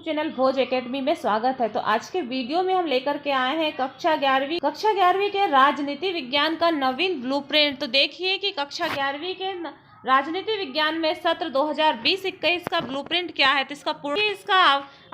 Channel भोज academy में स्वागत है। तो आज के वीडियो में हम लेकर के आए हैं कक्षा 11वीं के राजनीति विज्ञान का नवीन ब्लूप्रिंट। तो देखिए कि कक्षा 11वीं के राजनीति विज्ञान में सत्र 2020-21 का ब्लूप्रिंट क्या है। तो इसका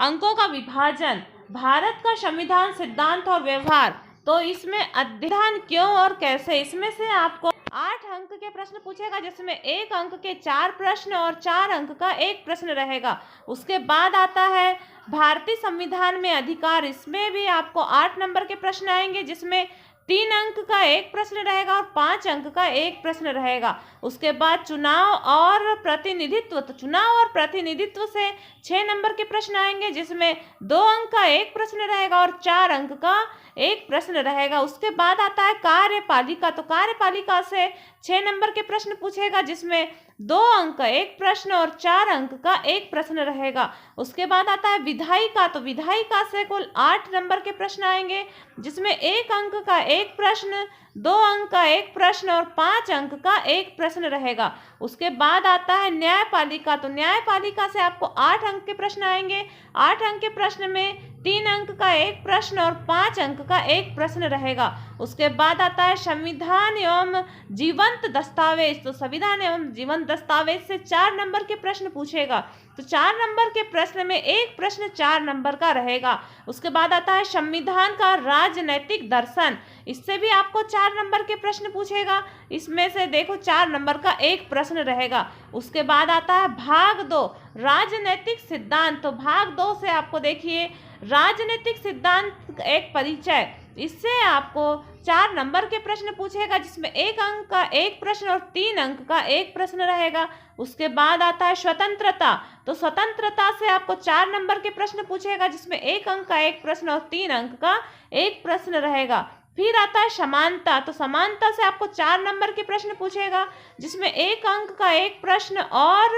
अंकों का विभाजन, भारत का संविधान, सिद्धांत और व्यवहार। तो इसमें अध्ययन क्यों और कैसे, इसमें से आपको 8 अंक के प्रश्न पूछेगा, जिसमें 1 अंक के 4 प्रश्न और 4 अंक का 1 प्रश्न रहेगा। उसके बाद आता है भारतीय संविधान में अधिकार। इसमें भी आपको 8 नंबर के प्रश्न आएंगे, जिसमें 3 अंक का 1 प्रश्न रहेगा और 5 अंक का 1 प्रश्न रहेगा। उसके बाद चुनाव और प्रतिनिधित्व। तो चुनाव और प्रतिनिधित्व से 6 नंबर के प्रश्न आएंगे, जिसमें 2 अंक का 1 प्रश्न रहेगा और 4 अंक का 1 प्रश्न रहेगा। उसके बाद आता है कार्यपालिका। तो कार्यपालिका से 6 नंबर के प्रश्न पूछेगा, जिसमें 2 अंक का 1 प्रश्न और 4 अंक का 1 प्रश्न रहेगा। उसके बाद आता है विधायिका। तो विधायिका से कुल 8 नंबर के प्रश्न आएंगे, जिसमें 1 अंक का 1 प्रश्न, 2 अंक का 1 प्रश्न और 5 अंक का 1 प्रश्न रहेगा। उसके बाद आता है न्यायपालिका। तो न्यायपालिका से आपको 8 अंक के प्रश्न आएंगे। 8 अंक के प्रश्न में 3 अंक का 1 प्रश्न और 5 अंक का 1 प्रश्न रहेगा। उसके बाद आता है संविधान एवं जीवंत दस्तावेज। तो संविधान एवं जीवंत दस्तावेज से 4 नंबर के प्रश्न पूछेगा। तो 4 नंबर के प्रश्न में 1 प्रश्न 4 नंबर का रहेगा। उसके बाद आता है संविधान का राजनैतिक दर्शन। इससे भी आपको 4 नंबर के प्रश्न पूछेगा। इसमें से देखो 4 नंबर का 1 प्रश्न रहेगा। उसके बाद आता है भाग 2, राजनैतिक सिद्धांत। तो भाग 2 से आपको देखिए राजनीतिक सिद्धांत एक परिचय। इससे आपको 4 नंबर के प्रश्न पूछेगा, जिसमें 1 अंक का 1 प्रश्न और 3 अंक का 1 प्रश्न रहेगा। उसके बाद आता है स्वतंत्रता। तो स्वतंत्रता से आपको 4 नंबर के प्रश्न पूछेगा, जिसमें 1 अंक का 1 प्रश्न और 3 अंक का 1 प्रश्न रहेगा। फिर आता है समानता। तो समानता से आपको 4 नंबर के प्रश्न पूछेगा, जिसमें 1 अंक का 1 प्रश्न और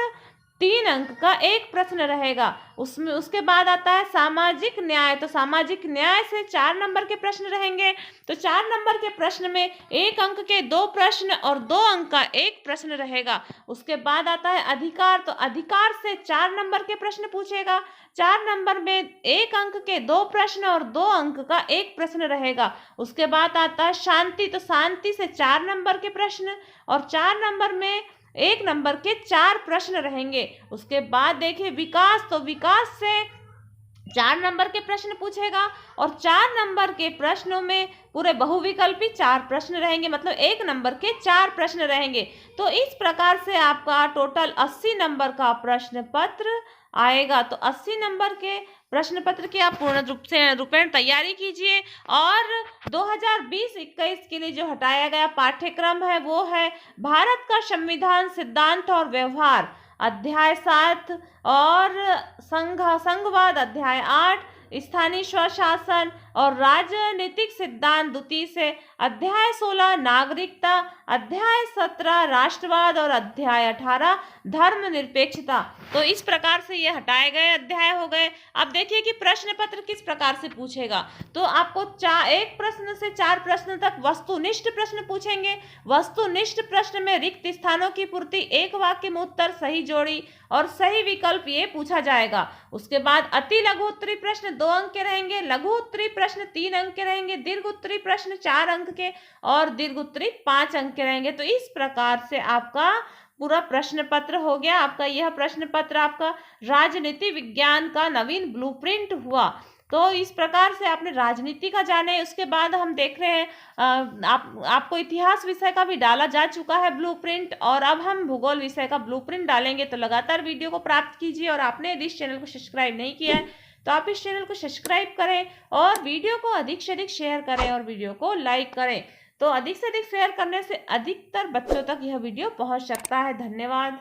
3 अंक का 1 प्रश्न रहेगा। उसके बाद आता है सामाजिक न्याय। तो सामाजिक न्याय से 4 नंबर के प्रश्न रहेंगे। तो 4 नंबर के प्रश्न में 1 अंक के 2 प्रश्न और 2 अंक का 1 प्रश्न रहेगा। उसके बाद आता है अधिकार। तो अधिकार से 4 नंबर के प्रश्न पूछेगा। 4 नंबर में 1 अंक के 2 प्रश्न और 2 अंक का 1 प्रश्न रहेगा। उसके बाद आता है शांति। तो शांति से 4 नंबर के प्रश्न और 4 नंबर में 1 नंबर के 4 प्रश्न रहेंगे। उसके बाद देखिए विकास। तो विकास से 4 नंबर के प्रश्न पूछेगा और 4 नंबर के प्रश्नों में पूरे बहुविकल्पी 4 प्रश्न रहेंगे, मतलब 1 नंबर के 4 प्रश्न रहेंगे। तो इस प्रकार से आपका टोटल 80 नंबर का प्रश्न पत्र आएगा। तो 80 नंबर के प्रश्न पत्र की आप पूर्ण रूपेण तैयारी कीजिए। और 2020-21 के लिए जो हटाया गया पाठ्यक्रम है वो है भारत का संविधान, सिद्धांत और व्यवहार अध्याय 7 और संघवाद अध्याय 8, स्थानीय स्वशासन और राजनीतिक सिद्धांत द्वितीय से अध्याय 16 नागरिकता, अध्याय 17 राष्ट्रवाद और अध्याय 18 धर्मनिरपेक्षता। तो इस प्रकार से ये हटाए गए अध्याय हो गए। अब देखिए कि प्रश्न पत्र किस प्रकार से पूछेगा। तो आपको 1 प्रश्न से 4 प्रश्न तक वस्तुनिष्ठ प्रश्न पूछेंगे। वस्तुनिष्ठ प्रश्न में रिक्त स्थानों की पूर्ति, 1 वाक्य में उत्तर, सही जोड़ी और सही विकल्प ये पूछा जाएगा। उसके बाद अति लघु उत्तरी प्रश्न 2 अंक के रहेंगे, लघु उत्तरी प्रश्न 3 अंक के रहेंगे, दीर्घ उत्तरी प्रश्न 4 अंक के और दीर्घ उत्तरी 5 अंक के रहेंगे। तो इस प्रकार से आपका पूरा प्रश्न पत्र हो गया। आपका यह प्रश्न पत्र आपका राजनीति विज्ञान का नवीन ब्लूप्रिंट हुआ। तो इस प्रकार से आपने राजनीति का जाने। उसके बाद हम देख रहे हैं आपको इतिहास विषय का भी डाला जा चुका है ब्लूप्रिंट, और अब हम भूगोल विषय का ब्लूप्रिंट डालेंगे। तो लगातार वीडियो को प्राप्त कीजिए। और आपने यदि इस चैनल को सब्सक्राइब नहीं किया है तो आप इस चैनल को सब्सक्राइब करें और वीडियो को अधिक से अधिक शेयर करें और वीडियो को लाइक करें। तो अधिक से अधिक शेयर करने से अधिकतर बच्चों तक यह वीडियो पहुंच सकता है। धन्यवाद।